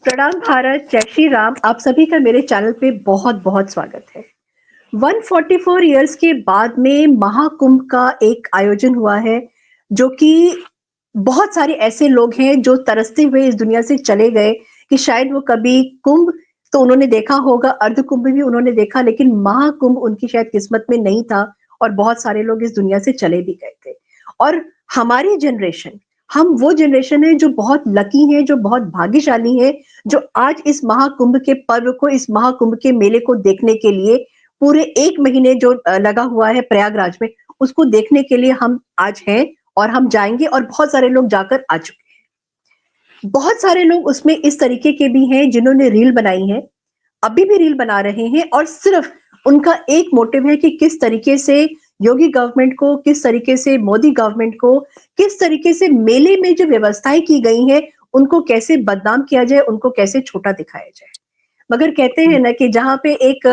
प्रणाम भारत, जय श्री राम। आप सभी का मेरे चैनल पे बहुत बहुत स्वागत है। 144 इयर्स के बाद में महाकुंभ का एक आयोजन हुआ है, जो कि बहुत सारे ऐसे लोग हैं जो तरसते हुए इस दुनिया से चले गए कि शायद वो कभी कुंभ तो उन्होंने देखा होगा, अर्ध कुंभ भी उन्होंने देखा, लेकिन महाकुंभ उनकी शायद किस्मत में नहीं था और बहुत सारे लोग इस दुनिया से चले भी गए थे। और हमारी जनरेशन, हम वो जनरेशन है जो बहुत लकी है, जो बहुत भाग्यशाली है, जो आज इस महाकुंभ के पर्व को, इस महाकुंभ के मेले को देखने के लिए पूरे 1 महीने जो लगा हुआ है प्रयागराज में, उसको देखने के लिए हम आज हैं और हम जाएंगे और बहुत सारे लोग जाकर आ चुके हैं। बहुत सारे लोग उसमें इस तरीके के भी हैं जिन्होंने रील बनाई है, अभी भी रील बना रहे हैं और सिर्फ उनका एक मोटिव है कि किस तरीके से योगी गवर्नमेंट को, किस तरीके से मोदी गवर्नमेंट को, किस तरीके से मेले में जो व्यवस्थाएं की गई हैं उनको कैसे बदनाम किया जाए, उनको कैसे छोटा दिखाया जाए। मगर कहते हैं ना कि जहां पे एक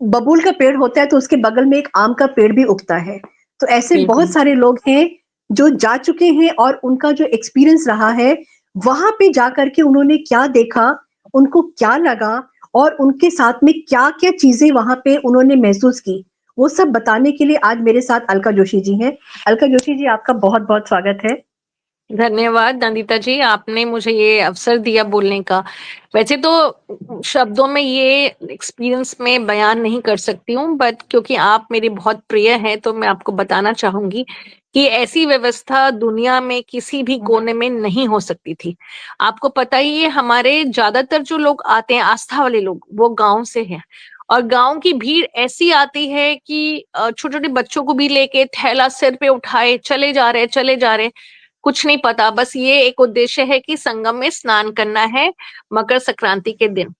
बबूल का पेड़ होता है तो उसके बगल में एक आम का पेड़ भी उगता है। तो ऐसे बहुत बिल्कुल। सारे लोग हैं जो जा चुके हैं और उनका जो एक्सपीरियंस रहा है, वहां पे जाकर के उन्होंने क्या देखा, उनको क्या लगा और उनके साथ में क्या-क्या चीजें वहां पे उन्होंने महसूस की, वो सब बताने के लिए आज मेरे साथ अलका जोशी जी हैं। अलका जोशी जी, आपका बहुत-बहुत स्वागत है। धन्यवाद नंदिता जी, आपने मुझे ये अवसर दिया बोलने का। वैसे तो शब्दों में ये एक्सपीरियंस में बयान नहीं कर सकती हूँ, बट क्योंकि आप मेरे बहुत प्रिय हैं तो मैं आपको बताना चाहूंगी कि ऐसी व्यवस्था दुनिया में किसी भी कोने में नहीं हो सकती थी। आपको पता ही है, हमारे ज्यादातर जो लोग आते हैं, आस्था वाले लोग, वो गांव से हैं। और गांव की भीड़ ऐसी आती है कि छोटे छोटे बच्चों को भी लेके थैला सिर पे उठाए चले जा रहे, कुछ नहीं पता, बस ये एक उद्देश्य है कि संगम में स्नान करना है मकर संक्रांति के दिन।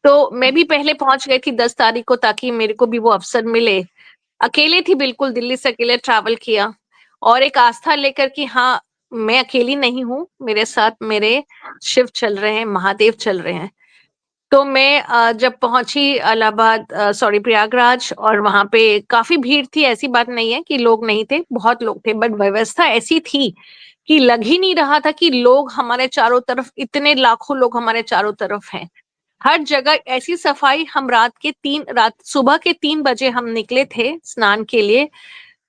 तो मैं भी पहले पहुंच गई थी 10 तारीख को, ताकि मेरे को भी वो अवसर मिले। अकेले थी, बिल्कुल दिल्ली से अकेले ट्रैवल किया और एक आस्था लेकर कि हाँ, मैं अकेली नहीं हूँ, मेरे साथ मेरे शिव चल रहे हैं, महादेव चल रहे हैं। तो मैं जब पहुंची इलाहाबाद, सॉरी प्रयागराज, और वहां पे काफी भीड़ थी। ऐसी बात नहीं है कि लोग नहीं थे, बहुत लोग थे, बट व्यवस्था ऐसी थी कि लग ही नहीं रहा था कि लोग हमारे चारों तरफ, इतने लाखों लोग हमारे चारों तरफ हैं। हर जगह ऐसी सफाई। हम रात सुबह के 3 बजे हम निकले थे स्नान के लिए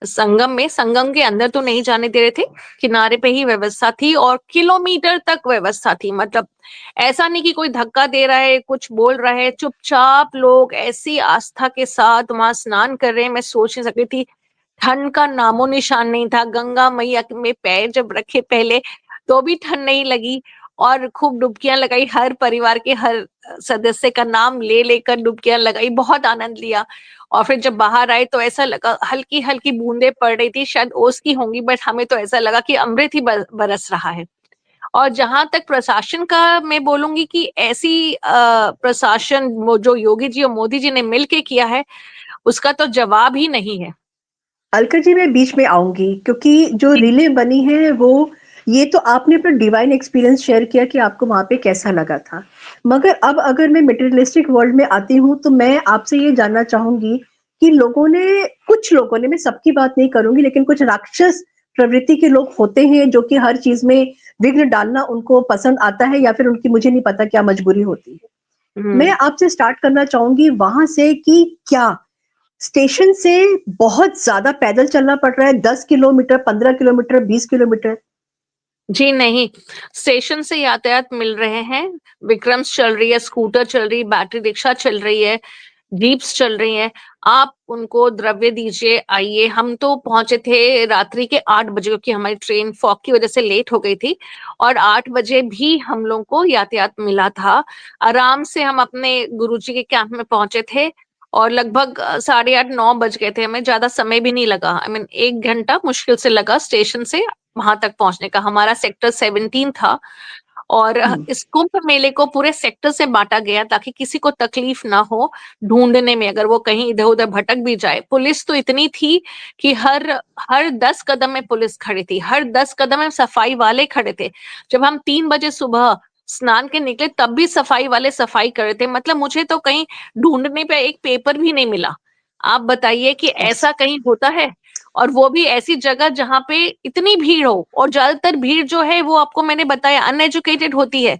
संगम में। संगम के अंदर तो नहीं जाने दे रहे थे, किनारे पे ही व्यवस्था थी और किलोमीटर तक व्यवस्था थी। मतलब ऐसा नहीं कि कोई धक्का दे रहा है, कुछ बोल रहा है, चुपचाप लोग ऐसी आस्था के साथ वहां स्नान कर रहे हैं। मैं सोच नहीं सकती थी, ठंड का नामो निशान नहीं था। गंगा मैया में पैर जब रखे पहले, तो भी ठंड नहीं लगी। और खूब डुबकियां लगाई, हर परिवार के हर सदस्य का नाम ले लेकर डुबकियां लगाई, बहुत आनंद लिया। और फिर जब बाहर आए तो ऐसा लगा, हल्की हल्की बूंदे पड़ रही थी, शायद ओस की होंगी, बट हमें तो ऐसा लगा कि अमृत ही बरस रहा है। और जहां तक प्रशासन का मैं बोलूंगी कि ऐसी प्रशासन वो जो योगी जी और मोदी जी ने मिलके किया है, उसका तो जवाब ही नहीं है। अलका जी, मैं बीच में आऊंगी क्योंकि जो रीलें बनी हैं वो, ये तो आपने अपना डिवाइन एक्सपीरियंस शेयर किया कि आपको वहां पे कैसा लगा था। मगर अब अगर मैं मटेरियलिस्टिक वर्ल्ड में आती हूँ तो मैं आपसे ये जानना चाहूंगी कि लोगों ने, कुछ लोगों ने, मैं सबकी बात नहीं करूंगी, लेकिन कुछ राक्षस प्रवृत्ति के लोग होते हैं जो कि हर चीज में विघ्न डालना उनको पसंद आता है, या फिर उनकी मुझे नहीं पता क्या मजबूरी होती है। मैं हम्म। आपसे स्टार्ट करना चाहूंगी वहां से कि क्या स्टेशन से बहुत ज्यादा पैदल चलना पड़ रहा है, 10 किलोमीटर, 15 किलोमीटर, 20 किलोमीटर? जी नहीं, स्टेशन से यातायात मिल रहे हैं। विक्रम्स चल रही है, स्कूटर चल रही है, बैटरी रिक्शा चल रही है, जीप्स चल रही हैं। आप उनको द्रव्य दीजिए, आइए। हम तो पहुंचे थे रात्रि के 8 बजे, क्योंकि हमारी ट्रेन फॉग की वजह से लेट हो गई थी। और 8 बजे भी हम लोग को यातायात मिला था। आराम से हम अपने गुरुजी के कैंप में पहुंचे थे। और लगभग 8:30-9 बज गए थे, हमें ज्यादा समय भी नहीं लगा। आई मीन 1 घंटा मुश्किल से लगा स्टेशन से वहां तक पहुंचने का। हमारा सेक्टर 17 था। और इस कुंभ मेले को पूरे सेक्टर से बांटा गया ताकि किसी को तकलीफ ना हो ढूंढने में, अगर वो कहीं इधर उधर भटक भी जाए। पुलिस तो इतनी थी कि हर हर 10 कदम में पुलिस खड़ी थी, हर 10 कदम में सफाई वाले खड़े थे। जब हम 3 बजे सुबह स्नान के निकले तब भी सफाई वाले सफाई कर रहे थे। मतलब मुझे तो कहीं ढूंढने पे एक पेपर भी नहीं मिला। आप बताइए कि ऐसा कहीं होता है? और वो भी ऐसी जगह जहाँ पे इतनी भीड़ हो, और ज्यादातर भीड़ जो है वो आपको मैंने बताया अनएजुकेटेड होती है।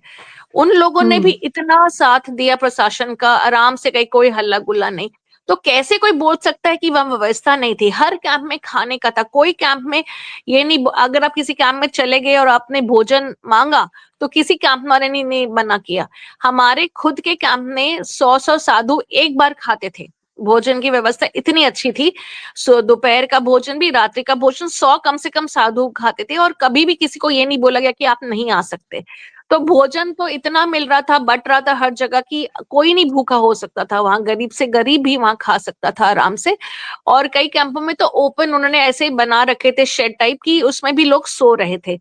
उन लोगों ने भी इतना साथ दिया प्रशासन का, आराम से कहीं कोई हल्ला गुल्ला नहीं। तो कैसे कोई बोल सकता है कि वह व्यवस्था नहीं थी? हर कैंप में खाने का था, कोई कैंप में ये नहीं, अगर आप किसी कैंप में चले गए और आपने भोजन मांगा तो किसी कैंप वाले ने नहीं मना किया। हमारे खुद के कैंप में 100 साधु एक बार खाते थे। भोजन की व्यवस्था इतनी अच्छी थी, सो दोपहर का भोजन भी, रात्रि का भोजन 100 कम से कम साधु खाते थे, और कभी भी किसी को ये नहीं बोला गया कि आप नहीं आ सकते। तो भोजन तो इतना मिल रहा था, बट रहा था हर जगह की, कोई नहीं भूखा हो सकता था वहां, गरीब से गरीब भी वहां खा सकता था आराम से। और कई कैंपों में तो ओपन उन्होंने ऐसे बना रखे थे शेड टाइप की, उसमें भी लोग सो रहे थे।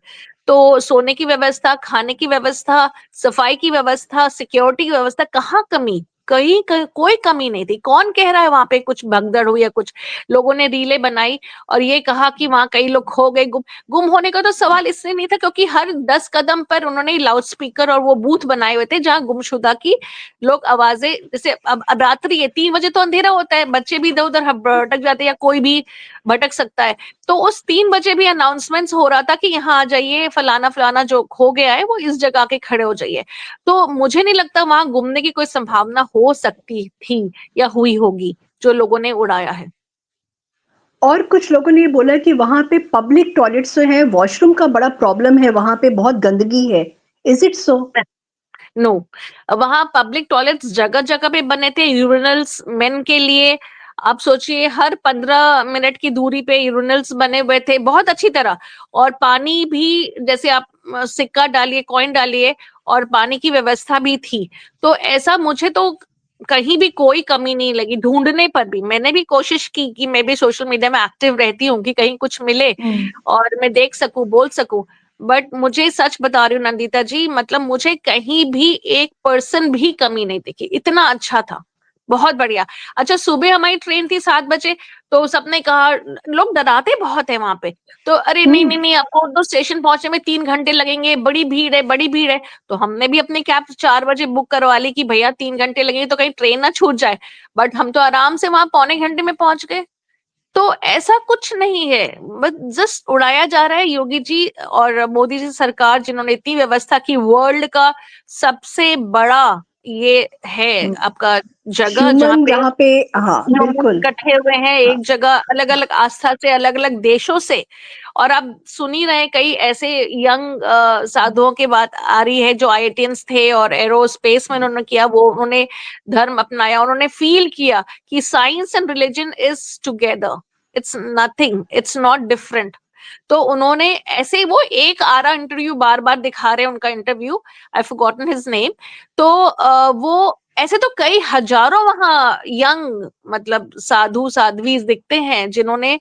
तो सोने की व्यवस्था, खाने की व्यवस्था, सफाई की व्यवस्था, सिक्योरिटी की व्यवस्था, कहाँ कमी? कहीं कोई कमी नहीं थी। कौन कह रहा है वहां पे कुछ भगदड़ हुई या कुछ? लोगों ने रीले बनाई और ये कहा कि वहां कई लोग खो गए, गुम होने का तो सवाल इसलिए नहीं था क्योंकि हर 10 कदम पर उन्होंने लाउड स्पीकर और वो बूथ बनाए हुए थे जहां गुमशुदा की लोग आवाजें, जैसे अब रात्रि है, 3 बजे तो अंधेरा होता है, बच्चे भी इधर उधर भटक जाते हैं या कोई भी भटक सकता है। तो उस 3 बजे भी अनाउंसमेंट्स हो रहा था कि यहाँ आ जाइए, फलाना फलाना जो खो गया है वो इस जगह के खड़े हो जाइए। तो मुझे नहीं लगता वहां घूमने की कोई संभावना हो सकती थी या हुई होगी जो लोगों ने उड़ाया है। और कुछ लोगों ने बोला कि वहां पे पब्लिक टॉयलेट्स जो है, वॉशरूम का बड़ा प्रॉब्लम है, वहां पे बहुत गंदगी है। Is it so? नो, वहां पब्लिक टॉयलेट्स जगह जगह पे बने थे, यूरिनल्स मेन के लिए। आप सोचिए हर 15 मिनट की दूरी पे यूरिनल्स बने हुए थे बहुत अच्छी तरह, और पानी भी, जैसे आप सिक्का डालिए, कॉइन डालिए, और पानी की व्यवस्था भी थी। तो ऐसा मुझे तो कहीं भी कोई कमी नहीं लगी। ढूंढने पर भी मैंने भी कोशिश की कि मैं भी सोशल मीडिया में एक्टिव रहती हूँ कि कहीं कुछ मिले और मैं देख सकूं, बोल सकूं। बट मुझे सच बता रही हूँ नंदिता जी, मतलब मुझे कहीं भी 1% भी कमी नहीं दिखी, इतना अच्छा था, बहुत बढ़िया। अच्छा, सुबह हमारी ट्रेन थी 7 बजे, तो सबने कहा, लोग डराते बहुत है वहां पे, तो अरे नहीं नहीं नहीं, आपको तो स्टेशन पहुंचने में 3 घंटे लगेंगे, बड़ी भीड़ है, बड़ी भीड़ है। तो हमने भी अपनी कैब 4 बजे बुक करवा ली कि भैया 3 घंटे लगेंगे तो कहीं ट्रेन ना छूट जाए। बट हम तो आराम से वहां पौने घंटे में पहुंच गए। तो ऐसा कुछ नहीं है, बस जस्ट उड़ाया जा रहा है। योगी जी और मोदी जी सरकार जिन्होंने इतनी व्यवस्था की, वर्ल्ड का सबसे बड़ा ये है आपका जगह जहाँ ह्यूमन पे जहाँ पे, हाँ ह्यूमन बिल्कुल। इकट्ठे हुए हैं हाँ। एक जगह, अलग अलग आस्था से, अलग अलग देशों से। और आप सुन ही रहे, कई ऐसे यंग साधुओं की बात आ रही है जो आईआईटियंस थे और एरोस्पेस में उन्होंने किया, वो उन्होंने धर्म अपनाया, उन्होंने फील किया कि science and religion is together, it's nothing, it's not different. तो उन्होंने ऐसे, वो एक आरा इंटरव्यू बार बार दिखा रहे हैं, उनका इंटरव्यू, आई फॉरगॉटन हिज नेम। तो वो ऐसे तो कई हजारों वहां यंग, मतलब साधु साध्वी दिखते हैं जिन्होंने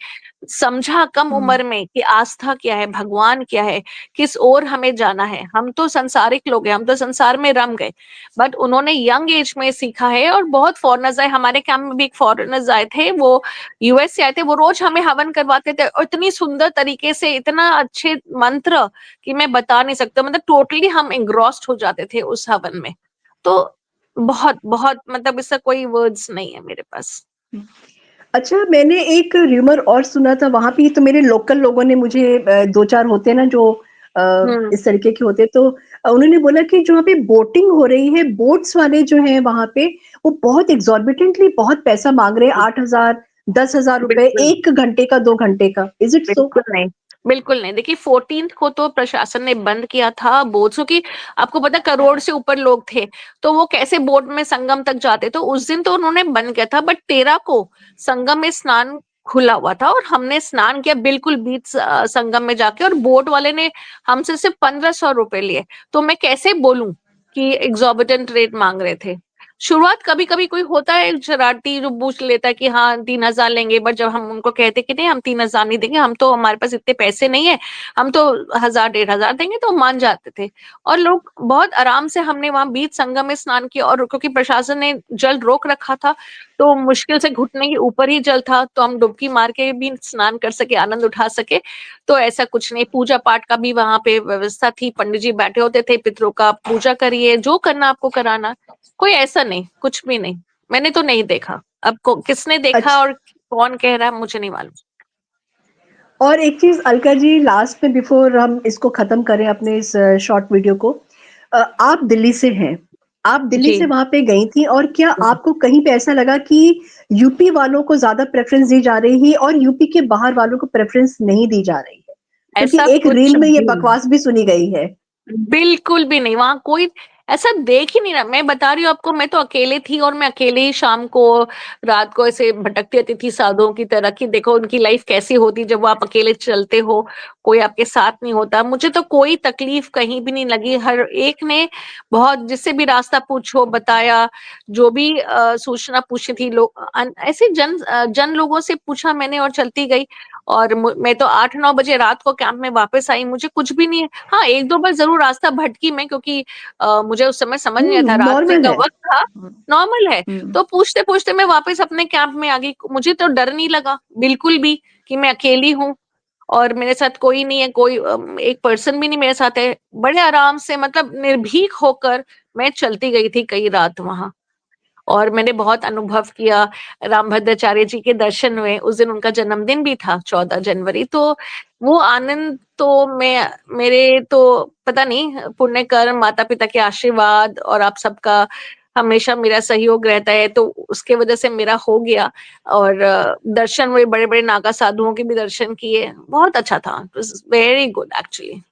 समझा कम उम्र में कि आस्था क्या है, भगवान क्या है, किस ओर हमें जाना है। हम तो संसारिक लोग हैं, हम तो संसार में रम गए, बट उन्होंने यंग एज में सीखा है। और बहुत फॉरेनर्स आए हमारे कैंप में भी, एक फॉरेनर्स आए थे, वो यूएस से आए थे, वो रोज हमें हवन करवाते थे, और इतनी सुंदर तरीके से, इतना अच्छे मंत्र कि मैं बता नहीं सकता, मतलब टोटली हम एंग्रॉस्ड हो जाते थे उस हवन में। तो बहुत बहुत, मतलब इसका कोई वर्ड्स नहीं है मेरे पास। अच्छा, मैंने एक र्यूमर और सुना था वहां पे, तो मेरे लोकल लोगों ने मुझे, दो चार होते हैं ना जो हम्म। इस तरीके के होते हैं, तो उन्होंने बोला कि जो वहाँ पे बोटिंग हो रही है, बोट्स वाले जो हैं वहां पे, वो बहुत एग्जॉर्बिटेंटली बहुत पैसा मांग रहे हैं, 8,000 10,000 रुपए बिल्कुल 1 घंटे का, 2 घंटे का। Is it so? बिल्कुल नहीं, बिल्कुल नहीं। देखिए 14 को तो प्रशासन ने बंद किया था बोट्स, क्योंकि आपको पता करोड़ से ऊपर लोग थे, तो वो कैसे बोट में संगम तक जाते, तो उस दिन तो उन्होंने बंद किया था। बट 13 को संगम में स्नान खुला हुआ था, और हमने स्नान किया बिल्कुल बीच संगम में जाके, और बोट वाले ने हमसे सिर्फ 1,500 रुपए लिए। तो मैं कैसे बोलूं कि एग्जॉर्बिटेंट रेट मांग रहे थे? शुरुआत कभी कभी कोई होता है शरारती जो पूछ लेता है कि हाँ 3,000 लेंगे, बट जब हम उनको कहते कि नहीं हम 3,000 नहीं देंगे, हम तो, हमारे पास इतने पैसे नहीं है, हम तो 1,000 1,500 देंगे, तो मान जाते थे। और लोग बहुत आराम से, हमने वहां बीच संगम में स्नान किया, और क्योंकि प्रशासन ने जल रोक रखा था, तो मुश्किल से घुटने के ऊपर ही जल था, तो हम डुबकी मार के भी स्नान कर सके, आनंद उठा सके। तो ऐसा कुछ नहीं, पूजा पाठ का भी वहां पे व्यवस्था थी, पंडित जी बैठे होते थे, पितरों का पूजा करिए, जो करना आपको कराना, कोई ऐसा नहीं, कुछ भी नहीं। मैंने तो नहीं देखा। अब किसने देखा अच्छा, और कौन कह रहा है मुझे नहीं मालूम। और एक चीज अलका जी, लास्ट में बिफोर हम इसको खत्म करें अपने इस शॉर्ट वीडियो को, आप दिल्ली से हैं, आप दिल्ली जी। से वहां पे गई थी, और क्या आपको कहीं पे ऐसा लगा कि यूपी वालों को ज्यादा प्रेफरेंस दी जा रही है और यूपी के बाहर वालों को प्रेफरेंस नहीं दी जा रही है? क्योंकि ऐसा एक कुछ रील में ये भी बकवास भी सुनी गई है। बिल्कुल भी नहीं, वहां कोई ऐसा देख ही नहीं रहा। मैं बता रही हूँ आपको, मैं तो अकेले थी और मैं अकेले ही शाम को रात को ऐसे भटकती रहती थी साधुओं की तरह, कि देखो उनकी लाइफ कैसी होती जब वो आप अकेले चलते हो, कोई आपके साथ नहीं होता। मुझे तो कोई तकलीफ कहीं भी नहीं लगी, हर एक ने बहुत, जिससे भी रास्ता पूछो बताया, जो भी सूचना पूछी थी, लोग ऐसे जन लोगों से पूछा मैंने और चलती गई। और मैं तो 8-9 बजे रात को कैंप में वापस आई, मुझे कुछ भी नहीं। हाँ, 1-2 बार जरूर रास्ता भटकी मैं, क्योंकि मुझे उस समय समझ नहीं आता, रात नॉर्मल का है। वक्त था, नॉर्मल है। हम्म। तो पूछते पूछते मैं वापस अपने कैंप में आ गई। मुझे तो डर नहीं लगा बिल्कुल भी कि मैं अकेली हूँ और मेरे साथ कोई नहीं है, कोई एक पर्सन भी नहीं मेरे साथ है। बड़े आराम से, मतलब निर्भीक होकर मैं चलती गई थी कई रात वहां। और मैंने बहुत अनुभव किया। रामभद्राचार्य जी के दर्शन हुए, उस दिन उनका जन्मदिन भी था 14 जनवरी। तो वो आनंद तो मैं, मेरे तो पता नहीं, पुण्य कर्म, माता पिता के आशीर्वाद और आप सबका हमेशा मेरा सहयोग रहता है, तो उसके वजह से मेरा हो गया। और दर्शन हुए, बड़े बड़े नागा साधुओं के भी दर्शन किए, बहुत अच्छा था। Very good actually.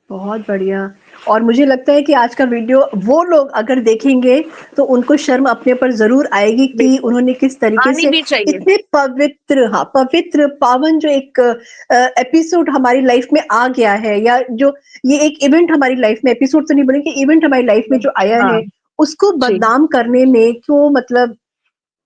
बहुत बढ़िया। और मुझे लगता है कि आज का वीडियो वो लोग अगर देखेंगे तो उनको शर्म अपने पर ज़रूर आएगी कि उन्होंने किस तरीके आनी से भी चाहिए। इतने पवित्र, हाँ, पवित्र पावन जो एक एपिसोड हमारी लाइफ में आ गया है, या जो ये एक इवेंट हमारी लाइफ में, एपिसोड तो नहीं बोलेंगे, इवेंट हमारी लाइफ में जो आया हाँ है, उसको जी, बदनाम करने में क्यों, मतलब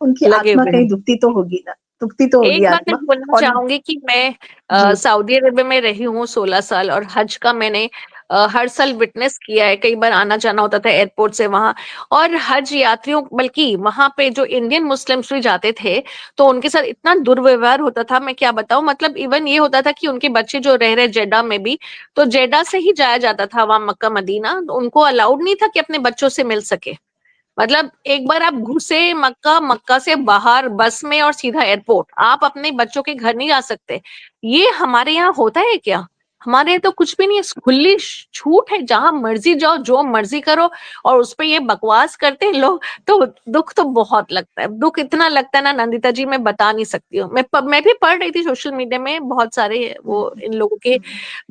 उनकी लगे आत्मा हुए कहीं हैं। दुखती तो होगी ना, दुखती तो होगी एक बात मैं आत्मा। बोलना और चाहूंगी कि मैं जी। सऊदी अरेबिया में रही हूँ 16 साल, और हज का मैंने हर साल विटनेस किया है। कई बार आना जाना होता था एयरपोर्ट से वहां। और हज यात्रियों, बल्कि वहां पे जो इंडियन मुस्लिम्स भी जाते थे, तो उनके साथ इतना दुर्व्यवहार होता था, मैं क्या बताऊं। मतलब इवन ये होता था कि उनके बच्चे जो रह रहे जेडा में भी, तो जेडा से ही जाया जाता था वहां मक्का मदीना, तो उनको अलाउड नहीं था कि अपने बच्चों से मिल सके। मतलब एक बार आप घुसे मक्का, मक्का से बाहर बस में और सीधा एयरपोर्ट, आप अपने बच्चों के घर नहीं जा सकते। ये हमारे यहाँ होता है क्या? हमारे यहाँ तो कुछ भी नहीं है, खुली छूट है, जहां मर्जी जाओ, जो मर्जी करो। और उस पे ये बकवास करते हैं लोग। तो दुख तो बहुत लगता है, दुख इतना लगता है ना नंदिता जी, मैं बता नहीं सकती हूँ। मैं भी पढ़ रही थी सोशल मीडिया में बहुत सारे वो इन लोगों के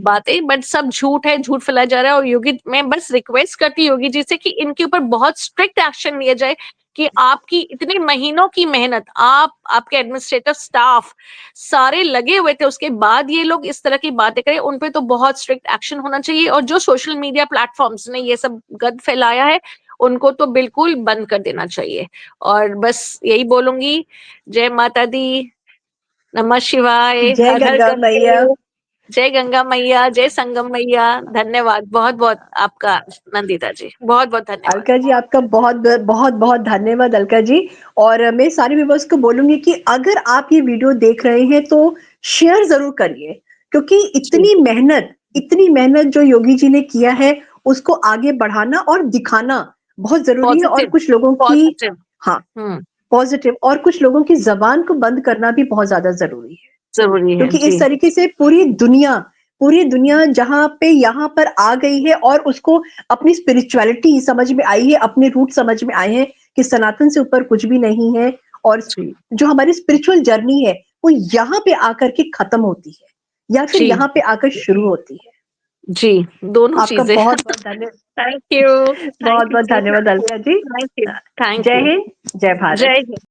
बातें, बट सब झूठ है, झूठ फैलाया जा रहा है। और योगी, मैं बस रिक्वेस्ट करती योगी जी से कि इनके ऊपर बहुत स्ट्रिक्ट एक्शन लिया जाए, कि आपकी इतने महीनों की मेहनत, आप, आपके एडमिनिस्ट्रेटिव स्टाफ सारे लगे हुए थे, उसके बाद ये लोग इस तरह की बातें करें, उन पे तो बहुत स्ट्रिक्ट एक्शन होना चाहिए। और जो सोशल मीडिया प्लेटफॉर्म्स ने ये सब गंद फैलाया है, उनको तो बिल्कुल बंद कर देना चाहिए। और बस यही बोलूंगी, जय माता दी, नमः शिवाय, जय हर हर गंगा मैया। गंगे, जय गंगा मैया, जय संगम मैया। धन्यवाद बहुत बहुत आपका नंदिता जी, बहुत बहुत धन्यवाद। अलका जी, आपका बहुत बहुत बहुत धन्यवाद अलका जी। और मैं सारे व्यूवर्स को बोलूंगी कि अगर आप ये वीडियो देख रहे हैं तो शेयर जरूर करिए, क्योंकि जी, इतनी मेहनत जो योगी जी ने किया है उसको आगे बढ़ाना और दिखाना बहुत जरूरी है। और पॉजिटिव, कुछ लोगों की, पॉजिटिव। हाँ, हम्म, पॉजिटिव, और कुछ लोगों की जबान को बंद करना भी बहुत ज्यादा जरूरी है। जरूरी है क्योंकि जी। इस तरीके से पूरी दुनिया जहां पे यहाँ पर आ गई है और उसको अपनी स्पिरिचुअलिटी समझ में आई है, अपने रूट समझ में आए हैं कि सनातन से ऊपर कुछ भी नहीं है। और जी, जो हमारी स्पिरिचुअल जर्नी है वो यहाँ पे आकर के खत्म होती है या फिर जी, यहाँ पे आकर शुरू होती है। जी, दोनों आपका चीजें। बहुत बहुत धन्यवाद। थैंक यू, बहुत थैंक यू बहुत जी, धन्यवाद Alka ji. Thank you, thank जय यू। हिंद, जय भारत। जय हिंद।